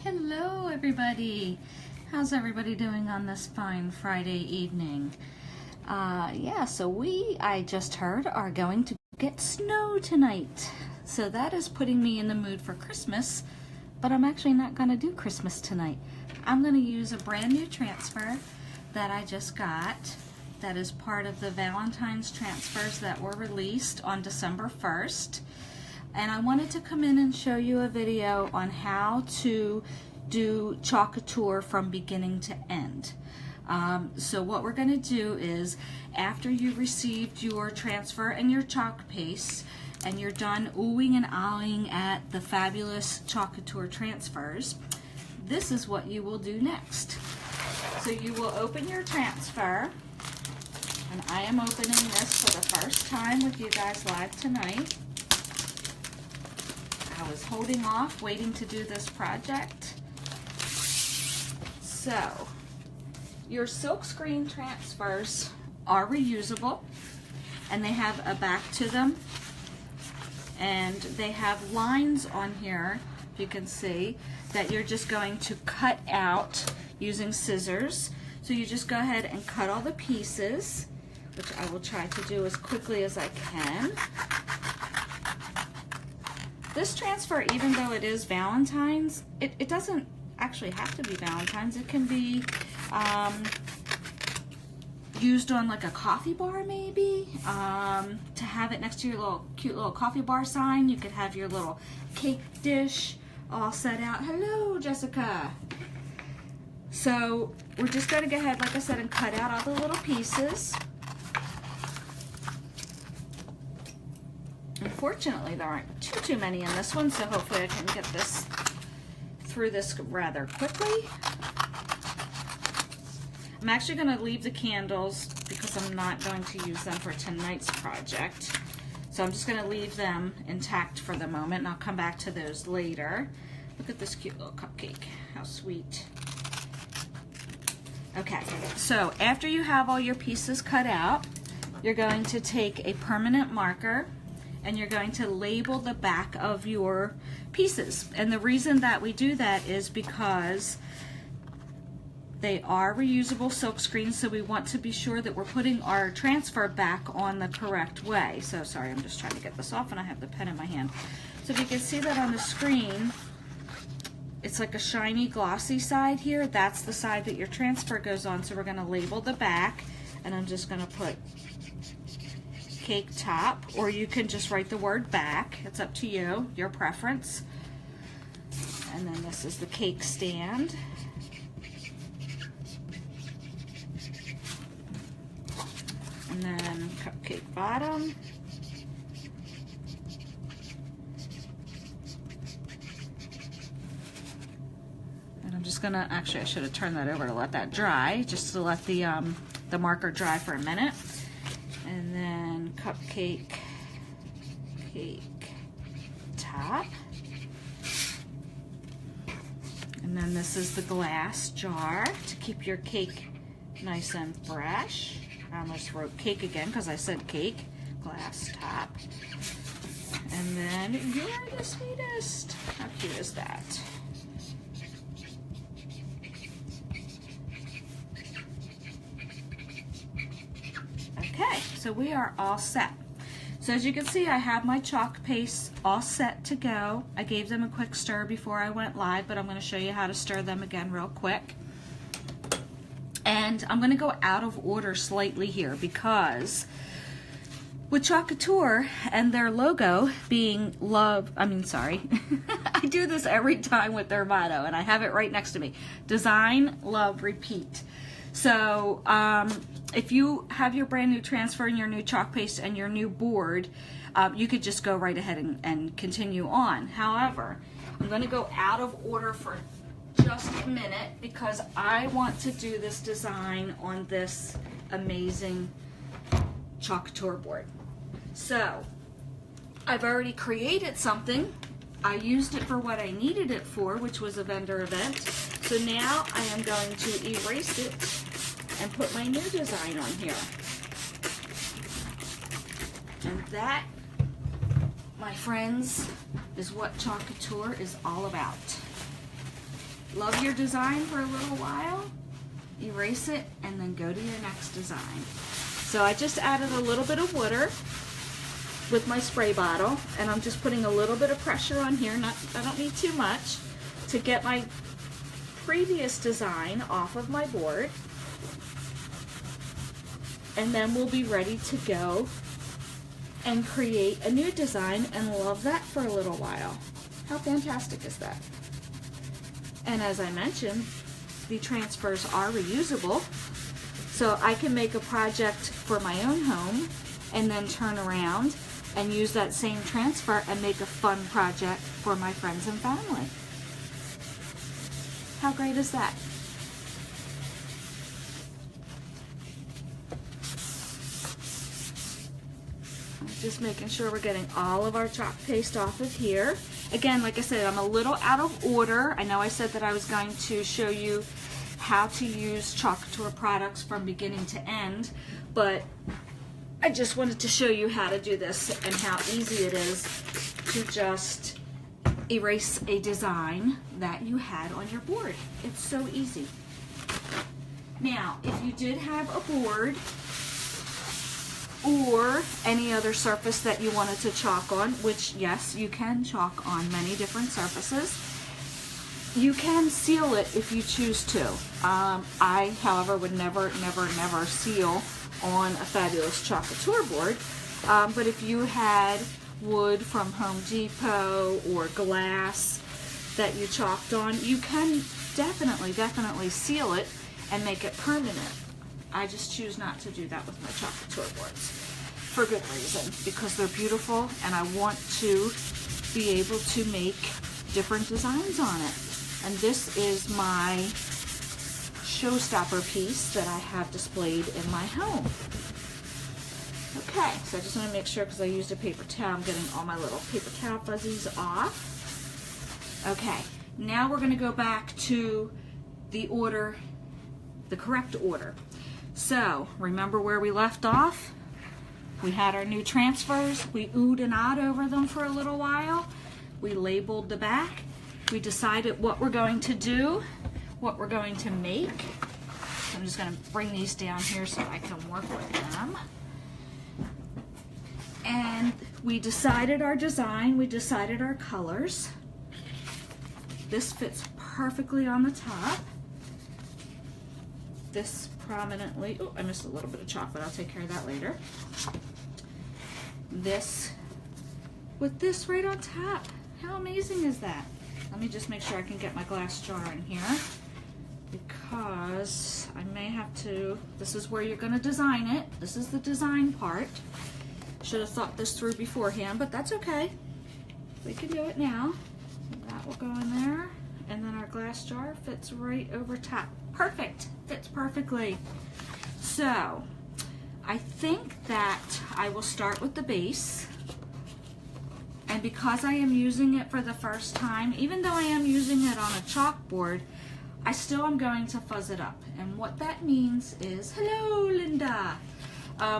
Hello everybody! How's everybody doing on this fine Friday evening? I just heard, are going to get snow tonight. So that is putting me in the mood for Christmas, but I'm actually not going to do Christmas tonight. I'm going to use a brand new transfer that I just got that is part of the Valentine's transfers that were released on December 1st. And I wanted to come in and show you a video on how to do Chalk Couture from beginning to end. So what we're going to do is, after you received your transfer and your chalk paste, and you're done oohing and ahhing at the fabulous Chalk Couture transfers, this is what you will do next. So you will open your transfer, and I am opening this for the first time with you guys live tonight. I was holding off, waiting to do this project. So, your silkscreen transfers are reusable, and they have a back to them, and they have lines on here, if you can see, that you're just going to cut out using scissors. So you just go ahead and cut all the pieces, which I will try to do as quickly as I can. This transfer, even though it is Valentine's, it doesn't actually have to be Valentine's. It can be used on like a coffee bar maybe, to have it next to your cute little coffee bar sign. You could have your little cake dish all set out. Hello, Jessica. So we're just going to go ahead, like I said, and cut out all the little pieces. Unfortunately, there aren't too many in this one, so hopefully I can get this through this rather quickly. I'm actually going to leave the candles because I'm not going to use them for tonight's project. So I'm just going to leave them intact for the moment, and I'll come back to those later. Look at this cute little cupcake. How sweet. Okay, so after you have all your pieces cut out, you're going to take a permanent marker and you're going to label the back of your pieces. And the reason that we do that is because they are reusable silk screens, so we want to be sure that we're putting our transfer back on the correct way. So sorry, I'm just trying to get this off and I have the pen in my hand. So if you can see that on the screen, it's like a shiny glossy side here. That's the side that your transfer goes on. So we're going to label the back, and I'm just going to put cake top, or you can just write the word back. It's up to you, your preference. And then this is the cake stand. And then cupcake bottom. And I'm just gonna, actually I should have turned that over to let that dry, just to let the marker dry for a minute. And then cupcake cake top. And then this is the glass jar to keep your cake nice and fresh. I almost wrote cake again because I said cake. Glass top. And then you're the sweetest. How cute is that? Okay, so we are all set. So as you can see, I have my chalk paste all set to go. I gave them a quick stir before I went live, but I'm going to show you how to stir them again real quick. And I'm going to go out of order slightly here because with Chalk Couture and their logo being love, I do this every time with their motto, and I have it right next to me. Design, love, repeat. So if you have your brand new transfer and your new chalk paste and your new board, you could just go right ahead and continue on. However, I'm going to go out of order for just a minute because I want to do this design on this amazing Chalk Couture board. So I've already created something. I used it for what I needed it for, which was a vendor event. So now I am going to erase it and put my new design on here. And that, my friends, is what Chalk Couture is all about. love your design for a little while, erase it, and then go to your next design. So I just added a little bit of water with my spray bottle, and I'm just putting a little bit of pressure on here. I don't need too much to get my previous design off of my board. And then we'll be ready to go and create a new design and love that for a little while. How fantastic is that? And as I mentioned, the transfers are reusable, so I can make a project for my own home and then turn around and use that same transfer and make a fun project for my friends and family. How great is that? Just making sure we're getting all of our chalk paste off of here. Again, like I said, I'm a little out of order. I know I said that I was going to show you how to use Chalk Couture products from beginning to end, but I just wanted to show you how to do this and how easy it is to just erase a design that you had on your board. It's so easy. Now, if you did have a board or any other surface that you wanted to chalk on, which yes, you can chalk on many different surfaces, you can seal it if you choose to. I, however, would never seal on a fabulous Chalk Couture board, but if you had wood from Home Depot or glass that you chalked on, you can definitely seal it and make it permanent. I just choose not to do that with my Chalk Couture boards for good reason, because they're beautiful and I want to be able to make different designs on it. And this is my showstopper piece that I have displayed in my home. Okay, so I just want to make sure, because I used a paper towel, I'm getting all my little paper towel fuzzies off. Okay, now we're going to go back to the order, the correct order. So, remember where we left off? We had our new transfers. We oohed and ahed over them for a little while. We labeled the back. We decided what we're going to do, what we're going to make. I'm just going to bring these down here so I can work with them. And we decided our design, we decided our colors. This fits perfectly on the top. This prominently, oh, I missed a little bit of chalk, but I'll take care of that later. This with this right on top. How amazing is that? Let me just make sure I can get my glass jar in here, because I may have to, this is where you're going to design it. This is the design part. Should have thought this through beforehand, but that's okay. We can do it now. That will go in there, and then our glass jar fits right over top. Perfect, fits perfectly. So, I think that I will start with the base. And because I am using it for the first time, even though I am using it on a chalkboard, I still am going to fuzz it up. And what that means is, hello Linda.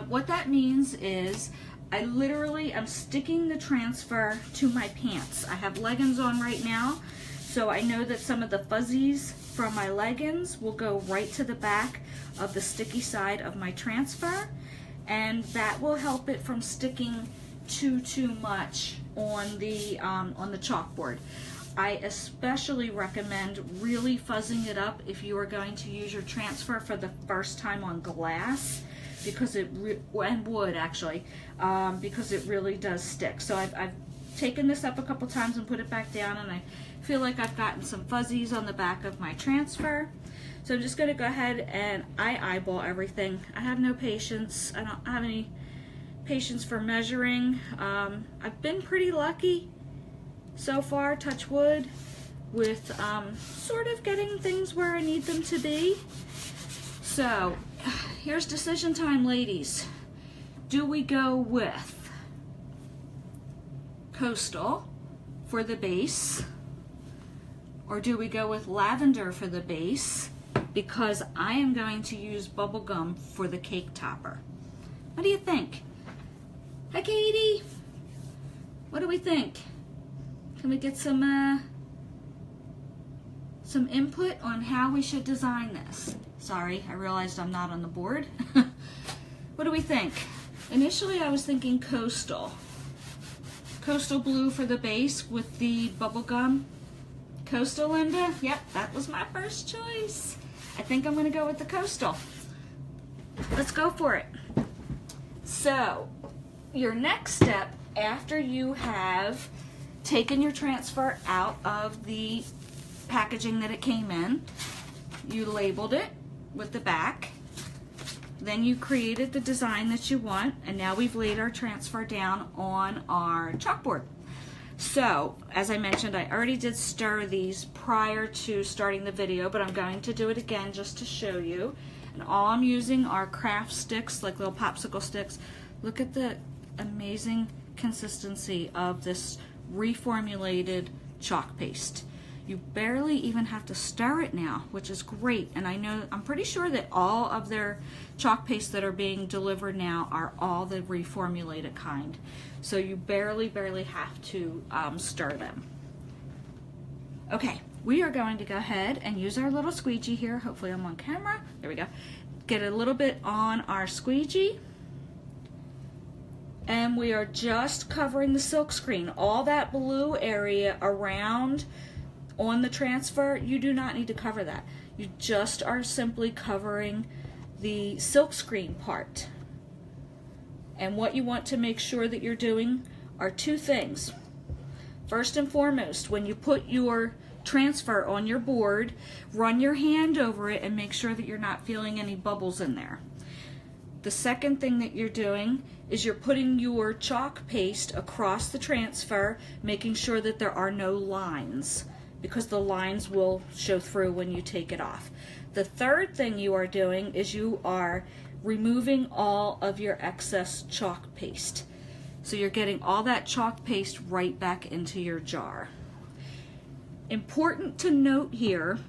What that means is I literally am sticking the transfer to my pants. I have leggings on right now, so I know that some of the fuzzies from my leggings will go right to the back of the sticky side of my transfer, and that will help it from sticking too much on the chalkboard. I especially recommend really fuzzing it up if you are going to use your transfer for the first time on glass, because and wood actually, because it really does stick. So I've taken this up a couple times and put it back down, and I feel like I've gotten some fuzzies on the back of my transfer. So I'm just going to go ahead and I eyeball everything. I have no patience. I don't have any patience for measuring. I've been pretty lucky so far, touch wood, with sort of getting things where I need them to be. So here's decision time, ladies. Do we go with Coastal for the base, or do we go with Lavender for the base, because I am going to use bubblegum for the cake topper? What do you think? Hi Katie, what do we think? Can we get some some input on how we should design this. Sorry, I realized I'm not on the board. What do we think? Initially I was thinking coastal. Coastal blue for the base with the bubblegum. Coastal, Linda? Yep, that was my first choice. I think I'm gonna go with the coastal. Let's go for it. So, your next step after you have taken your transfer out of the packaging that it came in, you labeled it with the back, then you created the design that you want, and now we've laid our transfer down on our chalkboard. So, as I mentioned, I already did stir these prior to starting the video, but I'm going to do it again just to show you. And all I'm using are craft sticks, like little popsicle sticks. Look at the amazing consistency of this reformulated chalk paste. You barely even have to stir it now, which is great. And I'm pretty sure that all of their chalk pastes that are being delivered now are all the reformulated kind. So you barely have to stir them. Okay, we are going to go ahead and use our little squeegee here. Hopefully I'm on camera. There we go. Get a little bit on our squeegee. And we are just covering the silk screen. All that blue area around on the transfer, you do not need to cover that. You just are simply covering the silk screen part. And what you want to make sure that you're doing are two things. First and foremost, when you put your transfer on your board, run your hand over it and make sure that you're not feeling any bubbles in there. The second thing that you're doing is you're putting your chalk paste across the transfer, making sure that there are no lines, because the lines will show through when you take it off. The third thing you are doing is you are removing all of your excess chalk paste. So you're getting all that chalk paste right back into your jar. Important to note here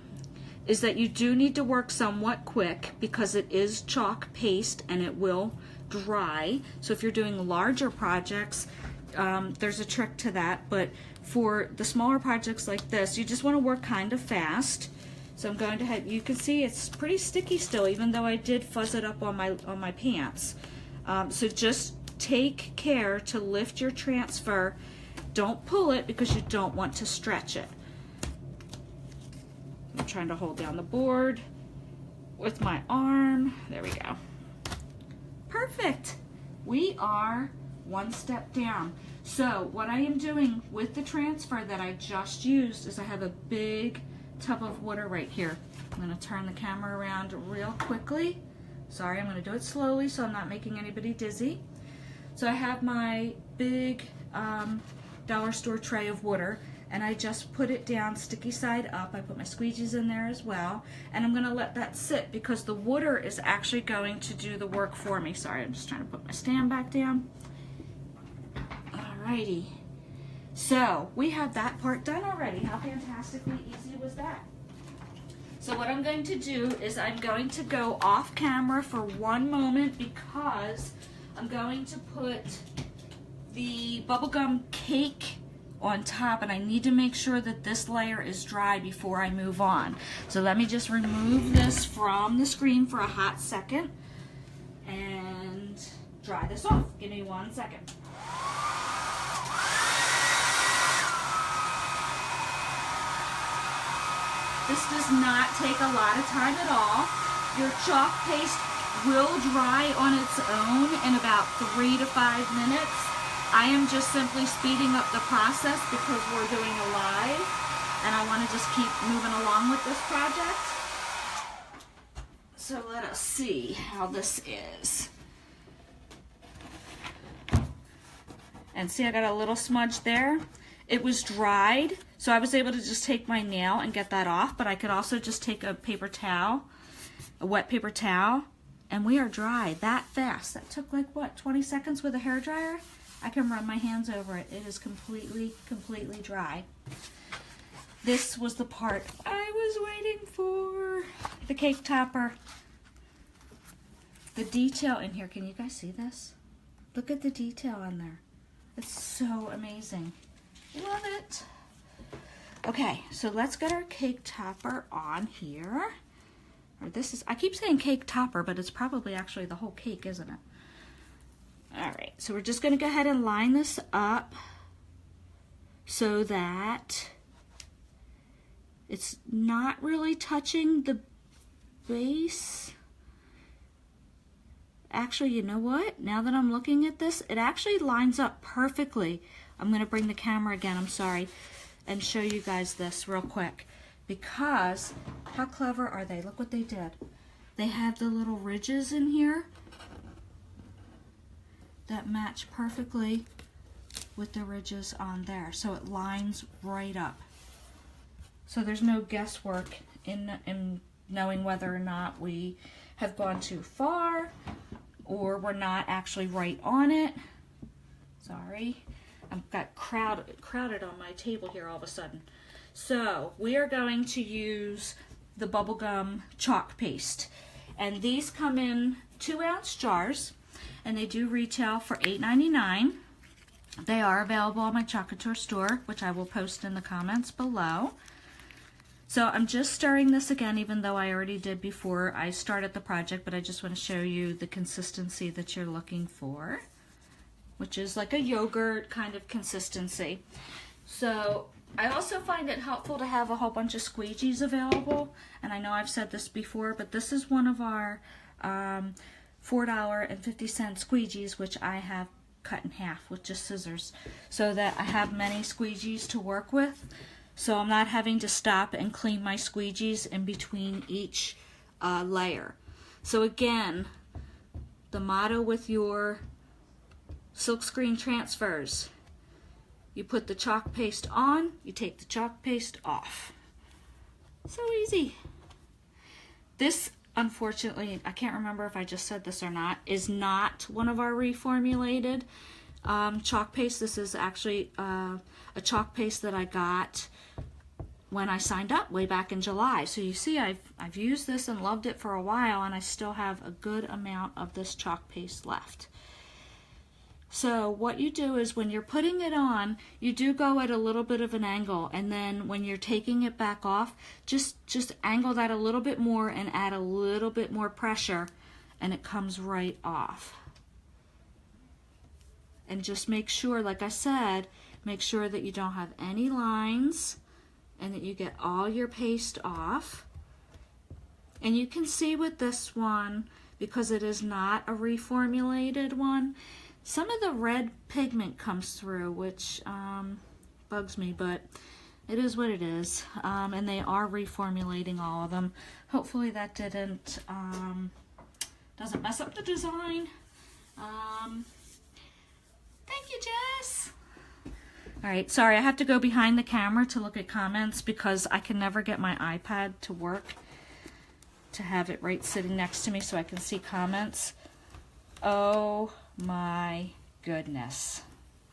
is that you do need to work somewhat quick because it is chalk paste and it will dry. So if you're doing larger projects, there's a trick to that, but for the smaller projects like this, you just want to work kind of fast. So I'm going to have, you can see it's pretty sticky still, even though I did fuzz it up on my pants. So just take care to lift your transfer. Don't pull it because you don't want to stretch it. I'm trying to hold down the board with my arm. There we go. Perfect. We are one step down. So what I am doing with the transfer that I just used is I have a big tub of water right here. I'm going to turn the camera around real quickly. Sorry, I'm going to do it slowly so I'm not making anybody dizzy. So I have my big dollar store tray of water, and I just put it down sticky side up. I put my squeegees in there as well, and I'm going to let that sit because the water is actually going to do the work for me. Sorry, I'm just trying to put my stand back down. Alrighty, so we have that part done already. How fantastically easy was that? So what I'm going to do is I'm going to go off camera for one moment because I'm going to put the bubblegum cake on top, and I need to make sure that this layer is dry before I move on. So let me just remove this from the screen for a hot second and dry this off. Give me 1 second. This does not take a lot of time at all. Your chalk paste will dry on its own in about 3 to 5 minutes. I am just simply speeding up the process because we're doing a live and I want to just keep moving along with this project. So let us see how this is. And see, I got a little smudge there. It was dried, so I was able to just take my nail and get that off, but I could also just take a paper towel, a wet paper towel, and we are dry that fast. That took like, what, 20 seconds with a hairdryer? I can run my hands over it. It is completely dry. This was the part I was waiting for. The cake topper. The detail in here, can you guys see this? Look at the detail on there. It's so amazing. Love it. Okay, so let's get our cake topper on here. Or this is, I keep saying cake topper, but it's probably actually the whole cake, isn't it? All right, so we're just gonna go ahead and line this up so that it's not really touching the base. Actually, you know what? Now that I'm looking at this, it actually lines up perfectly. I'm gonna bring the camera again, I'm sorry, and show you guys this real quick. Because, how clever are they? Look what they did. They have the little ridges in here that match perfectly with the ridges on there. So it lines right up. So there's no guesswork in knowing whether or not we have gone too far or we're not actually right on it. Sorry, I've got crowded on my table here all of a sudden. So we are going to use the bubblegum chalk paste. And these come in 2-ounce jars. And they do retail for $8.99. They are available on my Chalk Couture store, which I will post in the comments below. So I'm just stirring this again, even though I already did before I started the project, but I just want to show you the consistency that you're looking for, which is like a yogurt kind of consistency. So I also find it helpful to have a whole bunch of squeegees available. And I know I've said this before, but this is one of our $4.50 squeegees, which I have cut in half with just scissors so that I have many squeegees to work with, so I'm not having to stop and clean my squeegees in between each layer. So again, the motto with your silkscreen transfers: you put the chalk paste on, you take the chalk paste off. So easy. This, unfortunately, I can't remember if I just said this or not, is not one of our reformulated chalk paste. This is actually a chalk paste that I got when I signed up way back in July. So you see, I've used this and loved it for a while, and I still have a good amount of this chalk paste left. So what you do is when you're putting it on, you do go at a little bit of an angle, and then when you're taking it back off, just angle that a little bit more and add a little bit more pressure, and it comes right off. And just make sure, like I said, make sure that you don't have any lines and that you get all your paste off. And you can see with this one, because it is not a reformulated one, some of the red pigment comes through, which bugs me, but it is what it is. And they are reformulating all of them. Hopefully that doesn't mess up the design. Thank you, Jess. All right, sorry, I have to go behind the camera to look at comments because I can never get my iPad to work to have it right sitting next to me so I can see comments. Oh my goodness.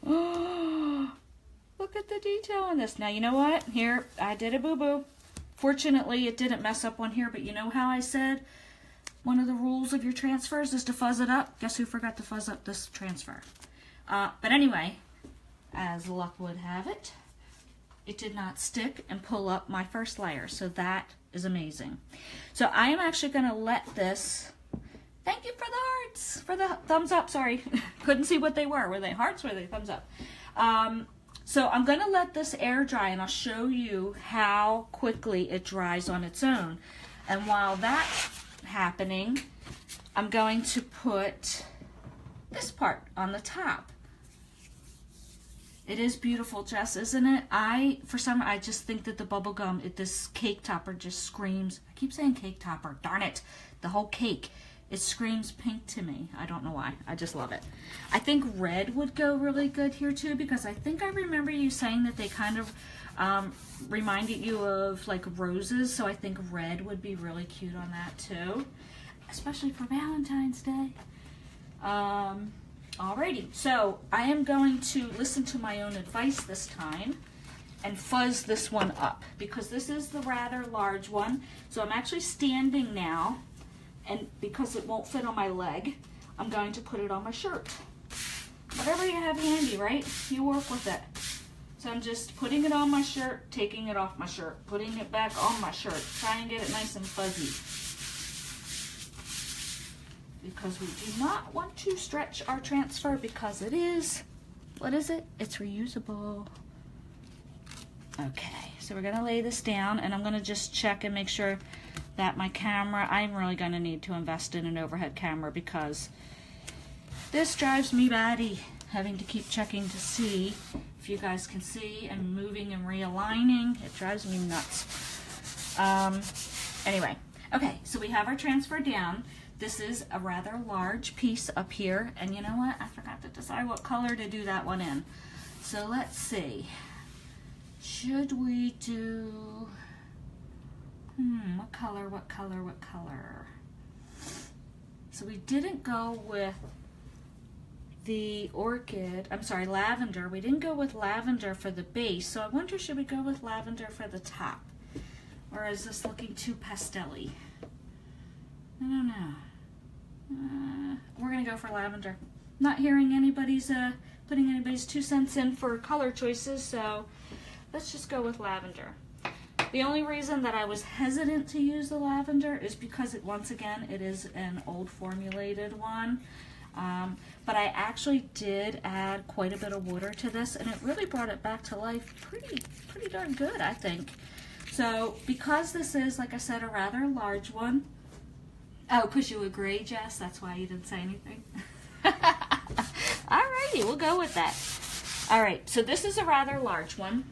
Look at the detail on this. Now, you know what? Here, I did a boo-boo. Fortunately, it didn't mess up on here, but you know how I said one of the rules of your transfers is to fuzz it up? Guess who forgot to fuzz up this transfer? But anyway, as luck would have it, it did not stick and pull up my first layer, so that is amazing. So I am actually going to let this... Thank you for the hearts, for the thumbs up, sorry. Couldn't see what they were. Were they hearts or were they thumbs up? So I'm going to let this air dry, and I'll show you how quickly it dries on its own. And while that's happening, I'm going to put this part on the top. It is beautiful, Jess, isn't it? I just think that the bubblegum, this cake topper just screams. I keep saying cake topper, darn it. The whole cake. It screams pink to me. I don't know why. I just love it. I think red would go really good here too, because I think I remember you saying that they kind of reminded you of like roses. So I think red would be really cute on that too, especially for Valentine's Day. Alrighty, so I am going to listen to my own advice this time and fuzz this one up because this is the rather large one. So I'm actually standing now. And because it won't fit on my leg, I'm going to put it on my shirt. Whatever you have handy, right? You work with it. So I'm just putting it on my shirt, taking it off my shirt, putting it back on my shirt, trying to get it nice and fuzzy. Because we do not want to stretch our transfer because it is, what is it? It's reusable. Okay, so we're gonna lay this down and I'm gonna just check and make sure that my camera, I'm really gonna need to invest in an overhead camera because this drives me batty, having to keep checking to see if you guys can see and moving and realigning. It drives me nuts. Anyway, okay, so we have our transfer down. This is a rather large piece up here, and you know what? I forgot to decide what color to do that one in. So let's see. Should we do, what color, what color, what color? So we didn't go with the orchid, I'm sorry, lavender. We didn't go with lavender for the base, so I wonder, should we go with lavender for the top? Or is this looking too pastel-y? I don't know. We're gonna go for lavender. Not hearing anybody's, putting anybody's 2 cents in for color choices, so let's just go with lavender. The only reason that I was hesitant to use the lavender is because it, once again, it is an old formulated one. But I actually did add quite a bit of water to this, and it really brought it back to life pretty darn good, I think. So because this is, like I said, a rather large one. Oh, because you agree, Jess? That's why you didn't say anything? Alrighty, we'll go with that. Alright, so this is a rather large one.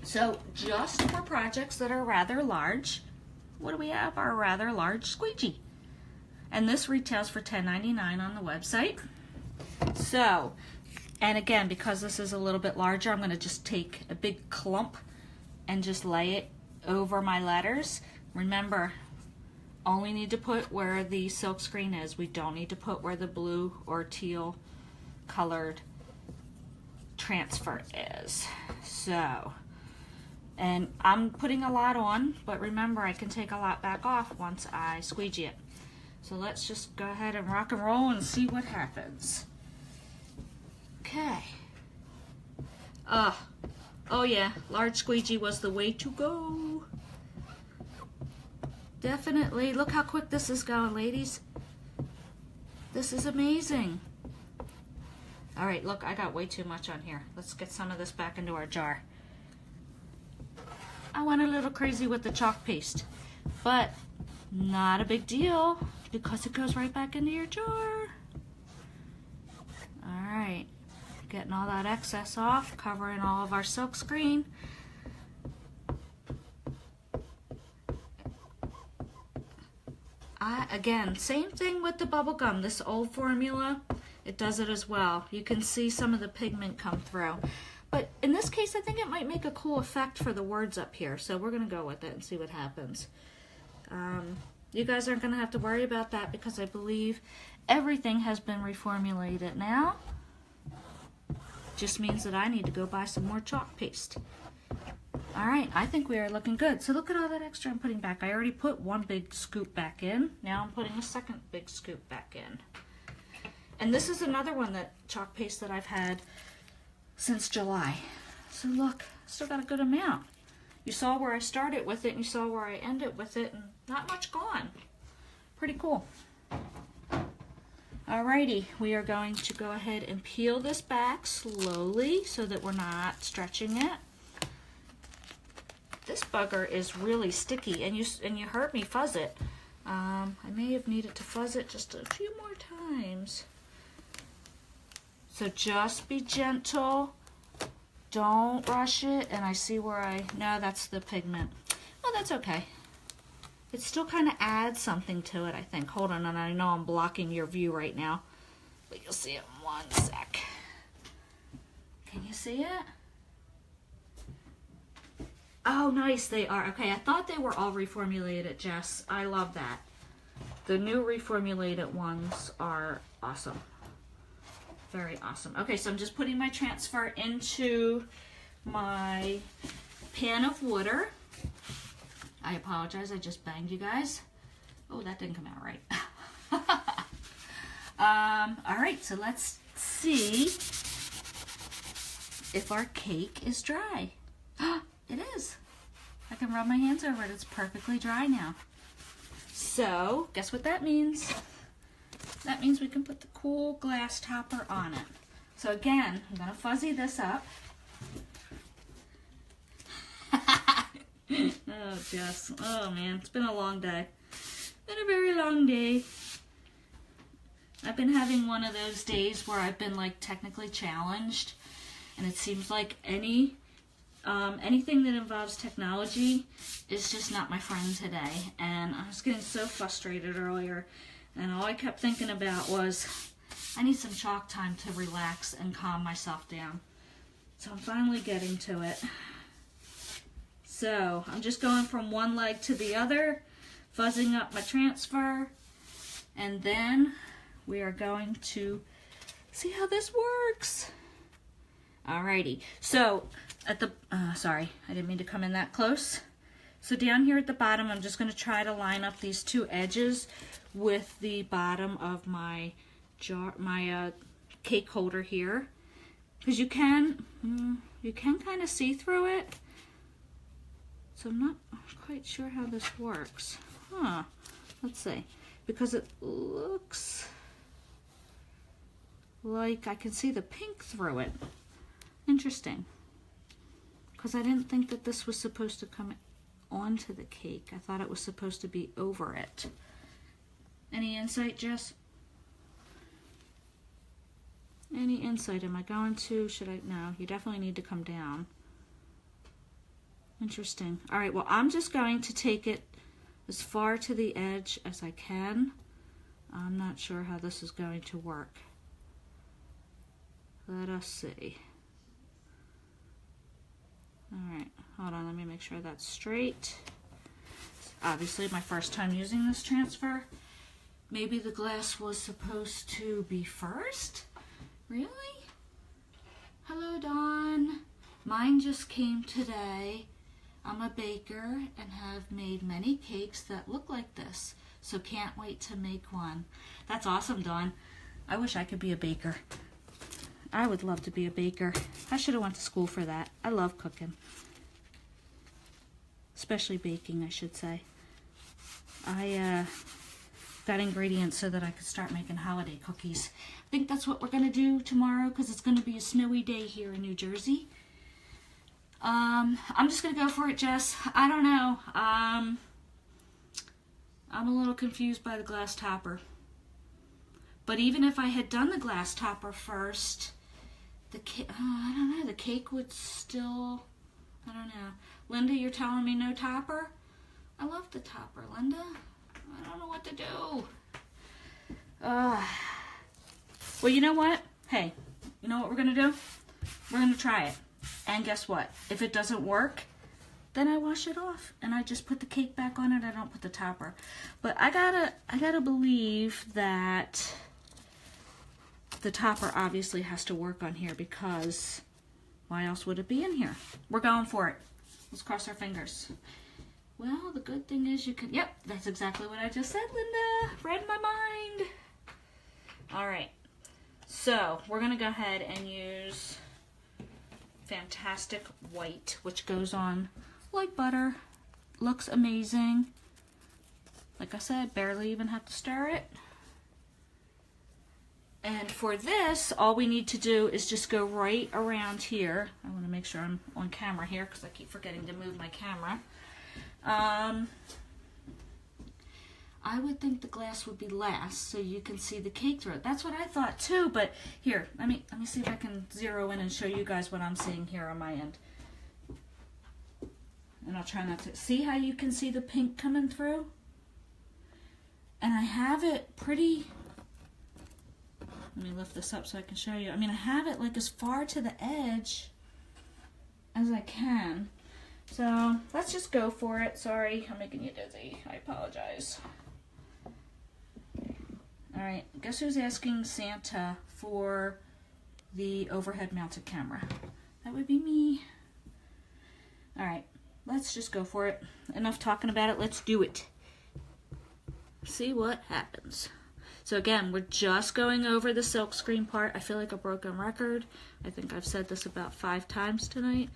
So just for projects that are rather large, what do we have? Our rather large squeegee. And this retails for $10.99 on the website. So, and again, because this is a little bit larger, I'm going to just take a big clump and just lay it over my letters. Remember, only need to put where the silk screen is. We don't need to put where the blue or teal colored transfer is. So, and I'm putting a lot on, but remember, I can take a lot back off once I squeegee it. So let's just go ahead and rock and roll and see what happens. Okay. Oh yeah, large squeegee was the way to go. Definitely. Look how quick this is going, ladies. This is amazing. All right, look, I got way too much on here. Let's get some of this back into our jar. I went a little crazy with the chalk paste, but not a big deal because it goes right back into your jar. All right, getting all that excess off, covering all of our silk screen. Again, same thing with the bubble gum. This old formula, it does it as well. You can see some of the pigment come through. But in this case, I think it might make a cool effect for the words up here. So we're going to go with it and see what happens. You guys aren't going to have to worry about that because I believe everything has been reformulated now. Just means that I need to go buy some more chalk paste. All right, I think we are looking good. So look at all that extra I'm putting back. I already put one big scoop back in. Now I'm putting a second big scoop back in. And this is another one, that chalk paste that I've had since July. So look, still got a good amount. You saw where I started with it and you saw where I ended with it, and not much gone. Pretty cool. Alrighty, we are going to go ahead and peel this back slowly so that we're not stretching it. This bugger is really sticky, and you heard me fuzz it. I may have needed to fuzz it just a few more times. So just be gentle. Don't rush it. And I see where no, that's the pigment. Oh, that's okay. It still kind of adds something to it, I think. Hold on, and I know I'm blocking your view right now, but you'll see it in 1 sec. Can you see it? Oh, nice, they are. Okay, I thought they were all reformulated, Jess. I love that. The new reformulated ones are awesome. Very awesome. Okay, so I'm just putting my transfer into my pan of water. I apologize, I just banged you guys. Oh, that didn't come out right. All right, so let's see. if our cake is dry. It is. I can rub my hands over it. It's perfectly dry now. So, guess what that means? That means we can put the cool glass topper on it. So again, I'm gonna fuzzy this up. Oh, Jess. Oh, man. It's been a long day. Been a very long day. I've been having one of those days where I've been, like, technically challenged. And it seems like anything that involves technology is just not my friend today. And I was getting so frustrated earlier. And all I kept thinking about was, I need some chalk time to relax and calm myself down. So I'm finally getting to it. So I'm just going from one leg to the other, fuzzing up my transfer, and then we are going to see how this works. Alrighty, so at the, sorry, I didn't mean to come in that close. So down here at the bottom, I'm just going to try to line up these two edges with the bottom of my jar, my cake holder here, because you can kind of see through it. So I'm not quite sure how this works. Let's see. Because it looks like I can see the pink through it. Interesting. Because I didn't think that this was supposed to come onto the cake. I thought it was supposed to be over it. Any insight, Jess? Any insight? Am I going to? Should I? No, you definitely need to come down. Interesting. All right, well, I'm just going to take it as far to the edge as I can. I'm not sure how this is going to work. Let us see. All right, hold on, let me make sure that's straight. It's obviously my first time using this transfer. Maybe the glass was supposed to be first? Really? Hello, Dawn. Mine just came today. I'm a baker and have made many cakes that look like this, so can't wait to make one. That's awesome, Dawn. I wish I could be a baker. I would love to be a baker. I should have went to school for that. I love cooking. Especially baking, I should say. I got ingredients so that I could start making holiday cookies. I think that's what we're going to do tomorrow because it's going to be a snowy day here in New Jersey. I'm just going to go for it, Jess. I don't know. I'm a little confused by the glass topper. But even if I had done the glass topper first, I don't know, the cake would still, I don't know. Linda, you're telling me no topper? I love the topper, Linda. I don't know what to do. Well, you know what? Hey, you know what we're going to do? We're going to try it. And guess what? If it doesn't work, then I wash it off and I just put the cake back on it. I don't put the topper. But I gotta believe that the topper obviously has to work on here because why else would it be in here? We're going for it. Let's cross our fingers. Well, the good thing is you can, yep, that's exactly what I just said, Linda. Read my mind. All right. So we're gonna go ahead and use Fantastic White, which goes on like butter. Looks amazing. Like I said, barely even have to stir it. And for this, all we need to do is just go right around here. I want to make sure I'm on camera here because I keep forgetting to move my camera. I would think the glass would be last so you can see the cake through it. That's what I thought too, but here, let me see if I can zero in and show you guys what I'm seeing here on my end. And I'll try not to. See how you can see the pink coming through? And I have it pretty, let me lift this up so I can show you. I mean, I have it like as far to the edge as I can. So let's just go for it. Sorry, I'm making you dizzy. I apologize. All right, guess who's asking Santa for the overhead mounted camera? That would be me. All right, let's just go for it. Enough talking about it, let's do it. See what happens. So again, we're just going over the silk screen part. I feel like a broken record. I think I've said this about 5 times tonight.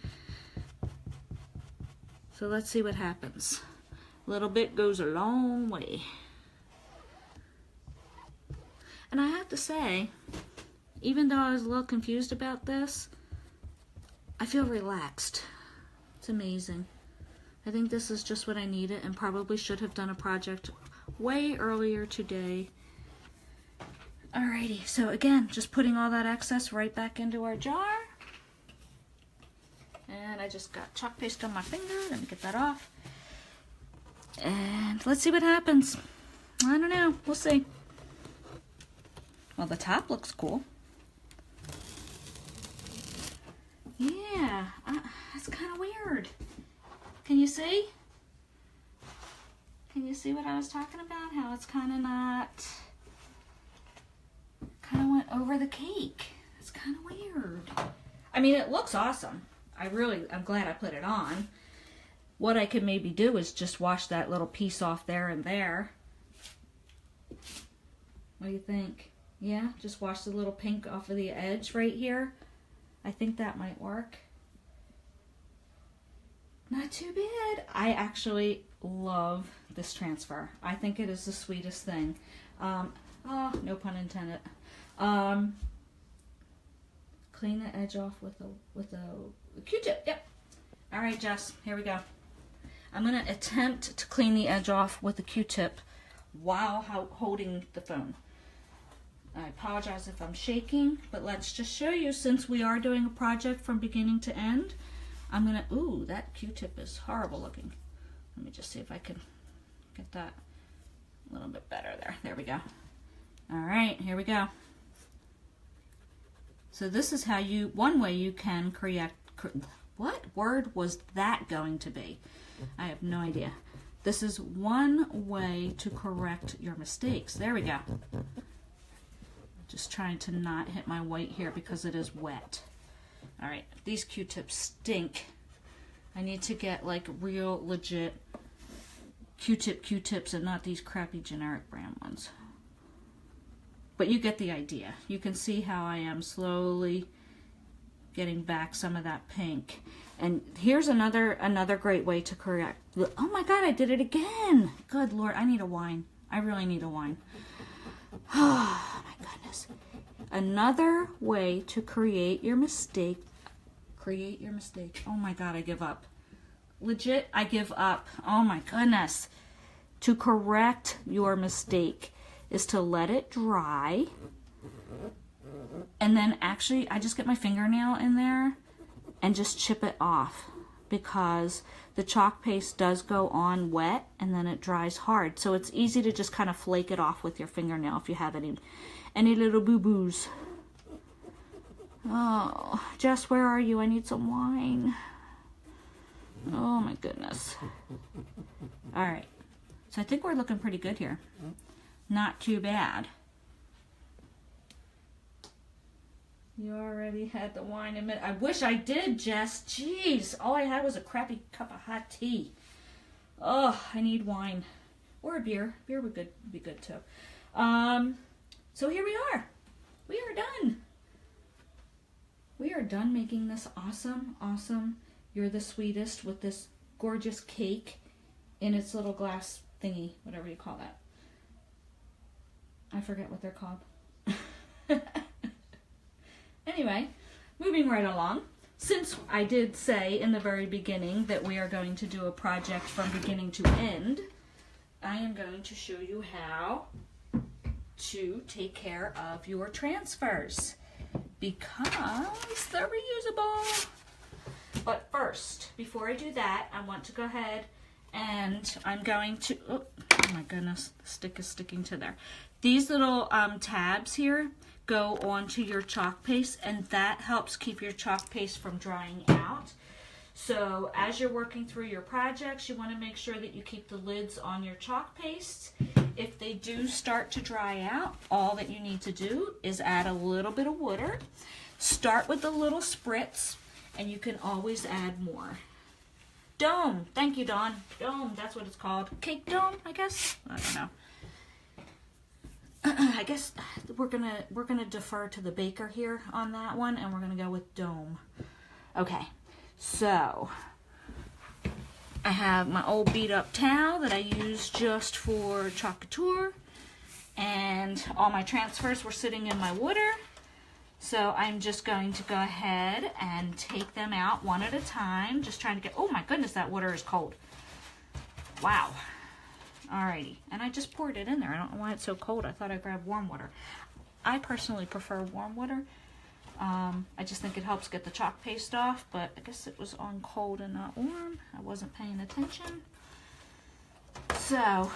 So let's see what happens. A little bit goes a long way. And I have to say, even though I was a little confused about this, I feel relaxed. It's amazing. I think this is just what I needed, and probably should have done a project way earlier today. Alrighty, so again, just putting all that excess right back into our jar. And I just got chalk paste on my finger. Let me get that off. And let's see what happens. I don't know. We'll see. Well, the top looks cool. Yeah, that's kind of weird. Can you see? Can you see what I was talking about? How it's kind of not... kind of went over the cake. It's kind of weird. I mean, it looks awesome. I'm glad I put it on. What I could maybe do is just wash that little piece off there and there. What do you think? Yeah, just wash the little pink off of the edge right here. I think that might work. Not too bad. I actually love this transfer. I think it is the sweetest thing. Oh, no pun intended. Clean the edge off with a Q-tip. Yep. All right, Jess, here we go. I'm going to attempt to clean the edge off with a Q-tip while holding the phone. I apologize if I'm shaking, but let's just show you, since we are doing a project from beginning to end. I'm going to, ooh, that Q-tip is horrible looking. Let me just see if I can get that a little bit better there. There we go. All right, here we go. So this is how one way you can create, what word was that going to be? I have no idea. This is one way to correct your mistakes. There we go. Just trying to not hit my white here because it is wet. All right, these Q-tips stink. I need to get like real legit Q-tips and not these crappy generic brand ones. But you get the idea. You can see how I am slowly getting back some of that pink. And here's another great way to correct. Oh my God, I did it again. Good Lord, I need a wine. I really need a wine. Oh my goodness. Another way to create your mistake. Create your mistake. Oh my God, I give up. Legit, I give up. Oh my goodness. To correct your mistake is to let it dry. And then actually, I just get my fingernail in there and just chip it off, because the chalk paste does go on wet and then it dries hard. So it's easy to just kind of flake it off with your fingernail if you have any little boo-boos. Oh, Jess, where are you? I need some wine. Oh my goodness. All right. So I think we're looking pretty good here. Not too bad. You already had the wine in it. I wish I did, Jess. Jeez, all I had was a crappy cup of hot tea. Oh, I need wine. Or a beer. Beer would be good too. So here we are. We are done. We are done making this awesome You're the Sweetest with this gorgeous cake in its little glass thingy, whatever you call that. I forget what they're called. Anyway, moving right along. Since I did say in the very beginning that we are going to do a project from beginning to end, I am going to show you how to take care of your transfers, because they're reusable. But first, before I do that, I want to go ahead and I'm going to, oh my goodness, the stick is sticking to there. These little tabs here go onto your chalk paste, and that helps keep your chalk paste from drying out. So as you're working through your projects, you want to make sure that you keep the lids on your chalk paste. If they do start to dry out, all that you need to do is add a little bit of water. Start with a little spritz, and you can always add more. Dome. Thank you, Dawn. Dome, that's what it's called. Cake dome, I guess? I don't know. I guess we're gonna defer to the baker here on that one, and we're gonna go with dome. Okay, so I have my old beat up towel that I use just for Chalk Couture, and all my transfers were sitting in my water. So I'm just going to go ahead and take them out one at a time, just trying to get, oh my goodness, that water is cold. Wow. Alrighty, and I just poured it in there. I don't know why it's so cold. I thought I grabbed warm water. I personally prefer warm water. I just think it helps get the chalk paste off, but I guess it was on cold and not warm. I wasn't paying attention. So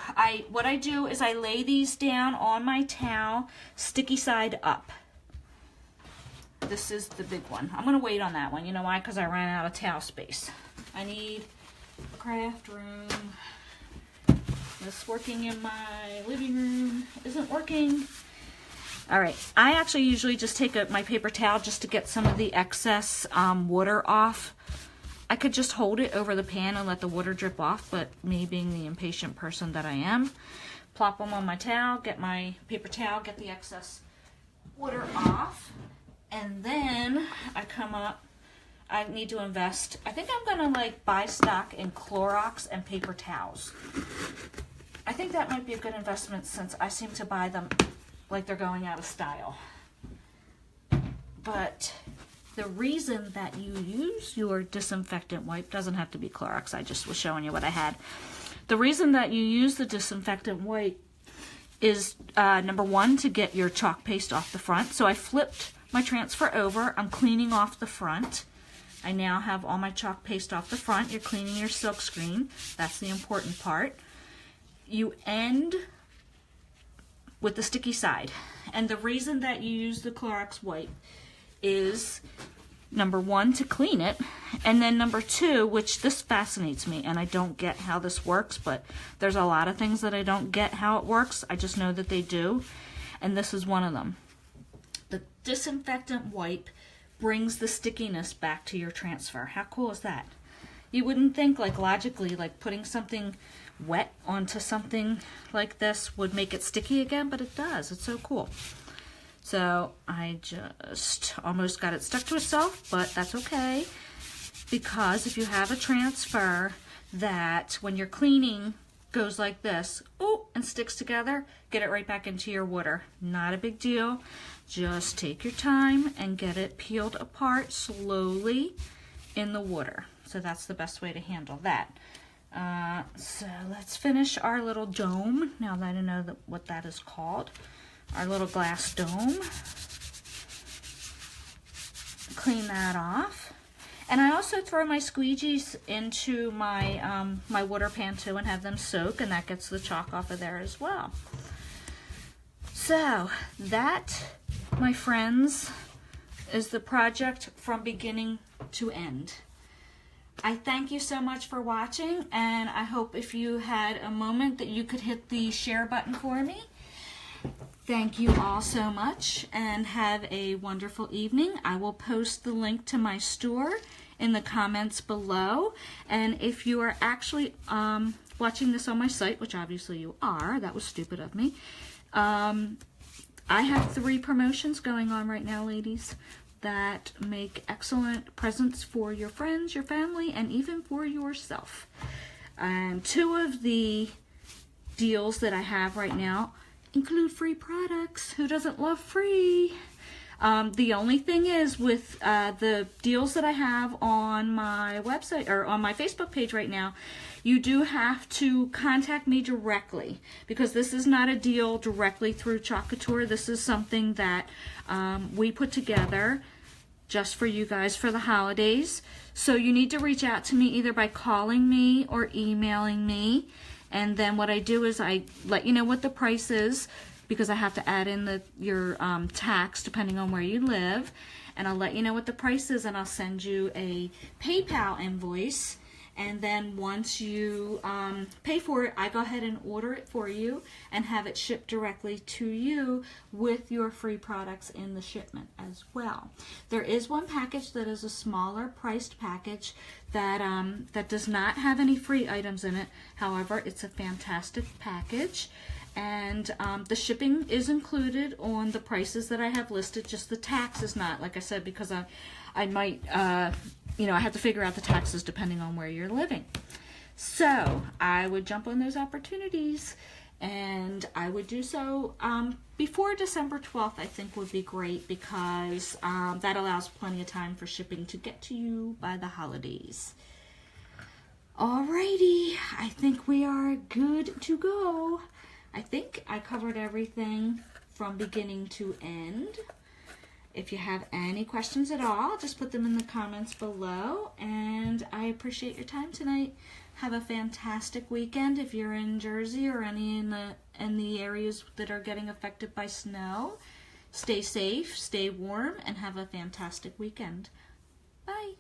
what I do is I lay these down on my towel, sticky side up. This is the big one. I'm gonna wait on that one. You know why? Because I ran out of towel space. I need a craft room. This working in my living room isn't working. All right, I actually usually just take my paper towel just to get some of the excess water off. I could just hold it over the pan and let the water drip off, but me being the impatient person that I am, plop them on my towel, get my paper towel, get the excess water off, and then I come up. I need to invest. I think I'm gonna like buy stock in Clorox and paper towels. I think that might be a good investment since I seem to buy them like they're going out of style. But the reason that you use your disinfectant wipe, doesn't have to be Clorox, I just was showing you what I had. The reason that you use the disinfectant wipe is number one, to get your chalk paste off the front. So I flipped my transfer over, I'm cleaning off the front. I now have all my chalk paste off the front. You're cleaning your silk screen. That's the important part. You end with the sticky side. And the reason that you use the Clorox wipe is number one, to clean it, and then number two, which this fascinates me, and I don't get how this works, but there's a lot of things that I don't get how it works. I just know that they do, and this is one of them. The disinfectant wipe brings the stickiness back to your transfer. How cool is that? You wouldn't think, like, logically, like putting something wet onto something like this would make it sticky again, but it does. It's so cool. So I just almost got it stuck to itself, but that's okay, because if you have a transfer that when you're cleaning goes like this, oh, and sticks together, get it right back into your water. Not a big deal. Just take your time and get it peeled apart slowly in the water. So that's the best way to handle that. So let's finish our little dome, now that I know what that is called. Our little glass dome. Clean that off. And I also throw my squeegees into my, my water pan too and have them soak, and that gets the chalk off of there as well. So that, my friends, is the project from beginning to end. I thank you so much for watching, and I hope if you had a moment that you could hit the share button for me. Thank you all so much, and have a wonderful evening. I will post the link to my store in the comments below, and if you are actually watching this on my site, which obviously you are, that was stupid of me, I have 3 promotions going on right now, ladies, that make excellent presents for your friends, your family, and even for yourself. And 2 of the deals that I have right now include free products. Who doesn't love free? The only thing is, with the deals that I have on my website or on my Facebook page right now, you do have to contact me directly, because this is not a deal directly through Chalk Couture. This is something that we put together just for you guys for the holidays. So you need to reach out to me either by calling me or emailing me. And then what I do is I let you know what the price is, because I have to add in your tax depending on where you live. And I'll let you know what the price is, and I'll send you a PayPal invoice. And then once you pay for it, I go ahead and order it for you and have it shipped directly to you with your free products in the shipment as well. There is one package that is a smaller priced package that that does not have any free items in it. However, it's a fantastic package, And the shipping is included on the prices that I have listed, just the tax is not, like I said, because I might, you know, I have to figure out the taxes depending on where you're living. So I would jump on those opportunities, and I would do so before December 12th, I think would be great, because that allows plenty of time for shipping to get to you by the holidays. Alrighty, I think we are good to go. I think I covered everything from beginning to end. If you have any questions at all, just put them in the comments below, and I appreciate your time tonight. Have a fantastic weekend if you're in Jersey or any in the areas that are getting affected by snow. Stay safe, stay warm, and have a fantastic weekend. Bye.